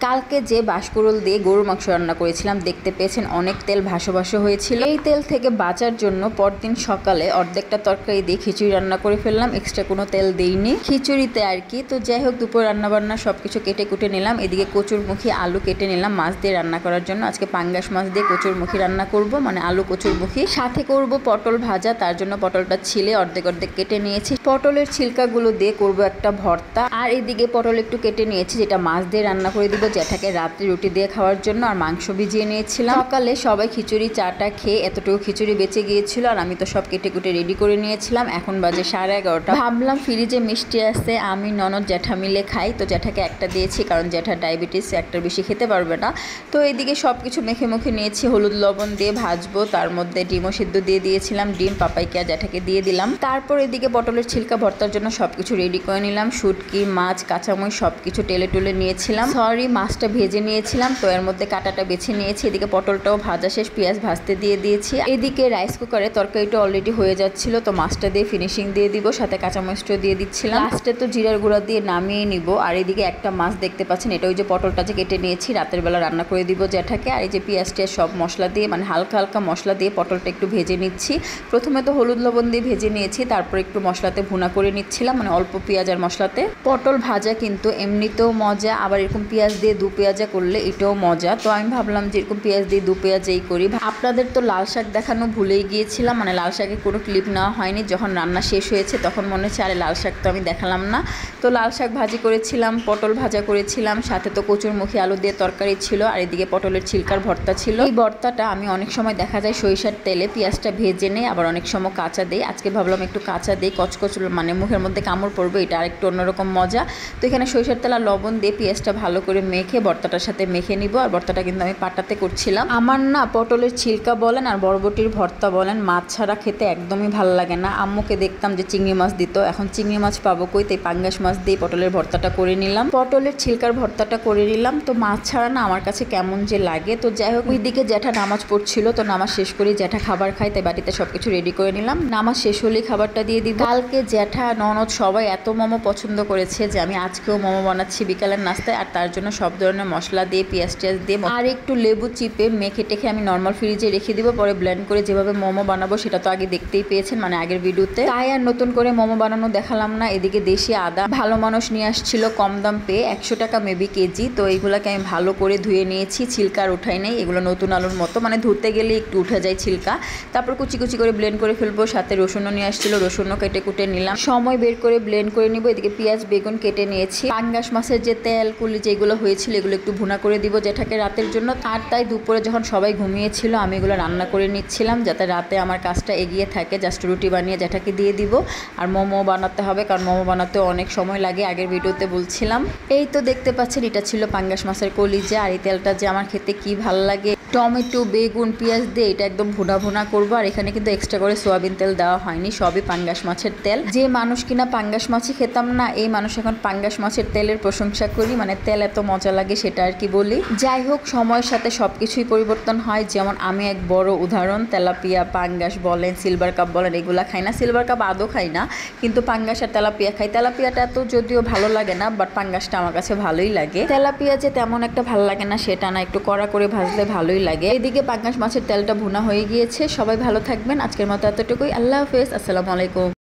কালকে যে বাঁশকুড়ুল দিয়ে গরুর মাংস রান্না করেছিলাম দেখতে পেয়েছেন অনেক তেল ভাসো ভাসো হয়েছিল। এই তেল থেকে বাঁচার জন্য পরদিন সকালে অর্ধেকটা তরকারি দিয়ে খিচুড়ি রান্না করে ফেললাম, এক্সট্রা কোনো তেল দেইনি খিচুড়িতে আর কি। তো যাই হোক, দুপুর রান্নাবান্না সবকিছু কেটে কুটে নিলাম। এদিকে কচুরমুখী আলু কেটে নিলাম মাছ দিয়ে রান্না করার জন্য। আজকে পাঙ্গাস মাছ দিয়ে কচুরমুখী রান্না করব, মানে আলু কচুরমুখী। সাথে করব পটল ভাজা, তার জন্য পটলটা ছিলে অর্ধেক অর্ধেক কেটে নিয়েছি। পটলের ছিলকাগুলো দিয়ে করব একটা ভর্তা। আর এদিকে পটল একটু কেটে নিয়েছি, যেটা মাছ দিয়ে রান্না করে দিব জ্যাঠাকে রাত্রে রুটি দিয়ে খাওয়ার জন্য। আর মাংস ভিজিয়ে নিয়েছিলাম। সকালে সবাই খিচুড়ি চাটা খেয়ে এতটুকু খিচুড়ি বেঁচে গিয়েছিল, আর আমি তো সব কেটে কুটে রেডি করে নিয়েছিলাম। এখন বাজে 11:30। ভাবলাম ফ্রিজে মিষ্টি আছে, আমি ননদ জ্যাঠা মিলে খাই। তো জ্যাঠাকে একটা দিয়েছি, কারণ জ্যাঠা ডায়াবেটিস, একটার বেশি খেতে পারবে না। তো এইদিকে সব কিছু মেখে মুখে নিয়েছি, হলুদ লবণ দিয়ে ভাজবো। তার মধ্যে ডিমও সিদ্ধ দিয়ে দিয়েছিলাম, ডিম পাপাইকে আর জ্যাঠাকে দিয়ে দিলাম। তারপর এদিকে পটলের ছিলকা ভর্তার জন্য সবকিছু রেডি করে নিলাম। শুটকি, মাছ, কাঁচামরিচ সবকিছু টেলে টুলে নিয়েছিলাম। সরি, মাছটা ভেজে নিয়েছিলাম, তো এর মধ্যে কাঁটাটা বেছে নিয়েছি। এদিকে পটলটাও ভাজা শেষ, পেঁয়াজ ভাজতে দিয়ে দিয়েছি। এদিকে রাইস কুকারে তরকারিটা অলরেডি হয়ে যাচ্ছিল, তো মাছটা দিয়ে ফিনিশিং দিয়ে দিব, সাথে কাঁচামরিচটাও দিয়ে দিচ্ছিলাম। লাস্টে তো জিরার গুঁড়া দিয়ে নামিয়ে নিব। আর এদিকে একটা মাছ দেখতে পাচ্ছেন, এটা ওই যে পটলটা যে কেটে নিয়েছি, রাতের বেলা রান্না করে দিব জ্যাঠাকে। আর এই যে পেঁয়াজটা সব মশলা দিয়ে, মানে হালকা হালকা মশলা দিয়ে পটলটা একটু ভেজে নিচ্ছি। প্রথমে তো হলুদ লবণ দিয়ে ভেজে নিয়েছি, তারপর একটু মশলাতে ভুনা করে নিচ্ছিলাম, মানে অল্প পেঁয়াজ আর মশলাতে। পটল ভাজা কিন্তু এমনিতেও মজা, আবার এরকম পেঁয়াজ দিয়ে দু পেঁয়াজা করলে এটাও মজা। তো আমি ভাবলাম যে এরকম পেঁয়াজ দিয়ে দু পেঁয়াজেই করি। আপনাদের তো লাল শাক দেখানো ভুলেই গিয়েছিলাম, মানে লাল শাকের কোনো ক্লিপ নেওয়া হয়নি। যখন রান্না শেষ হয়েছে তখন মনে হচ্ছে আরে লাল শাক তো আমি দেখালাম না। তো লাল শাক ভাজি করেছিলাম, পটল ভাজা করেছিলাম, সাথে তো কচুরমুখী আলু দিয়ে তরকারি ছিল, আর এদিকে পটলের ছিলকার ভর্তা ছিল। এই ভর্তাটা আমি অনেক সময় দেখা যায় সরিষার তেলে পেঁয়াজটা ভেজে নেই, আবার অনেক সময় কাঁচা দিই। আজকে ভাবলাম একটু কাঁচা দিই, কচকচ মানে মুখের মধ্যে কামড় পড়বে, এটা আরেকটু অন্যরকম মজা। তো এখানে সরিষার তেল আর লবণ দিয়ে পেঁয়াজটা ভালো করে মেখে ভর্তাটার সাথে মেখে নিব। আর ভর্তাটা কিন্তু আমি পাটাতে করছিলাম। আমার না পটলের ছিলকা বলেন আর বরবটির ভর্তা বলেন, মাছ ছাড়া খেতে একদমই ভালো লাগে না। আম্মুকে দেখতাম যে চিংড়ি মাছ দিত, এখন চিংড়ি মাছ পাবো কই, তাই পাঙ্গাস মাছ দিয়ে পটলের ভর্তাটা করে নিলাম, পটলের ছিলকার ভর্তাটা করে নিলাম। তো মাছ ছাড়া না আমার কাছে কেমন যে লাগে। তো যাই হোক, ওইদিকে জ্যাঠা নামাজ পড়ছিল, তো নামাজ শেষ করে জ্যাঠা খাবার খাই, তাই বাড়িতে সবকিছু রেডি করে নিলাম। নামাজ শেষ হলেই খাবারটা দিয়ে দিব। কালকে জ্যাঠা ননদ সবাই এত মোমো পছন্দ করেছে যে আমি আজকেও মোমো বানাচ্ছি বিকালের নাস্তায়। আর তার জন্য সব ধরনের মশলা দিয়ে, পেঁয়াজ টিয়াজ দিয়ে আর একটু লেবু চিপে মেখে টেখে আমি নর্মাল ফ্রিজে রেখে দিব। পরে ব্লেন্ড করে যেভাবে মোমো বানাবো সেটা তো আগে দেখতেই পেয়েছেন, মানে আগের ভিডিওতে, তাই আর নতুন করে মোমো বানানো দেখালাম না। এদিকে দেশি আদা ভালো মানুষ নিয়ে আসছিল কম দাম পেয়ে, 100 টাকা মেবি কেজি। তো এইগুলাকে আমি ভালো করে ধুয়ে নিয়েছি, ছিলকা আর উঠাই নেই। এগুলো নতুন আলুর মতো, মানে ধুতে গেলে একটু উঠে যায় ছিলকা। তারপর কুচি কুচি করে ব্লেন্ড করে ফেলবো। সাথে রসুনও নিয়ে আসছিল, রসুনও কেটে কুটে নিলাম, সময় বের করে ব্লেন্ড করে নিব। এদিকে পেঁয়াজ বেগুন কেটে নিয়েছি। পাঙ্গাস মাছের যে তেল কুলি যেগুলো হয়েছিল এগুলো একটু ভুনা করে দিব জ্যাঠাকে রাতের জন্য। আর তাই দুপুরে যখন সবাই ঘুমিয়েছিল আমি এগুলো রান্না করে নিচ্ছিলাম, যাতে রাতে আমার কাজটা এগিয়ে থাকে। জাস্ট রুটি বানিয়ে জ্যাঠাকে দিয়ে দিব। আর মোমো বানাতে হবে, কারণ মোমো বানাতে অনেক সময় লাগে, আগের ভিডিওতে বলছিলাম। এই তো দেখতে পাচ্ছেন, এটা ছিল পাঙ্গাস মাছের কলিজা। আর এই তেলটা যে আমার খেতে কি ভাল লাগে, টমেটো বেগুন পেঁয়াজ দিয়ে এটা একদম ভুনা ভুনা করবো। আর এখানে কিন্তু এক্সট্রা করে সোয়াবিন তেল দেওয়া হয়নি, সবই পাঙ্গাস মাছের তেল। যে মানুষ কিনা পাঙ্গাস মাছই খেতাম না, এই মানুষ এখন পাঙ্গাস মাছের তেলের প্রশংসা করি, মানে তেল এত মজা লাগে সেটা আর কি বলি। যাই হোক, সময়ের সাথে সবকিছুই পরিবর্তন হয়। যেমন আমি এক বড় উদাহরণ, তেলাপিয়া পাঙ্গাস বলেন, সিলভার কাপ বলেন, এগুলা খাই না। সিলভার কাপ আদৌ খাই না, কিন্তু পাঙ্গাস আর তেলাপিয়া খাই। তেলাপিয়াটা এত যদিও ভালো লাগে না, বাট পাঙ্গাসটা আমার কাছে ভালোই লাগে। তেলাপিয়া যে তেমন একটা ভালো লাগে না সেটা না, একটু কড়া করে ভাজলে ভালোই লাগে। এদিকে পাঙ্গাস মাছের তেলটা ভুনা হয়ে গিয়েছে। সবাই ভালো থাকবেন, আজকের মতো এতটুকুই। আল্লাহ হাফেজ, আসসালামু আলাইকুম।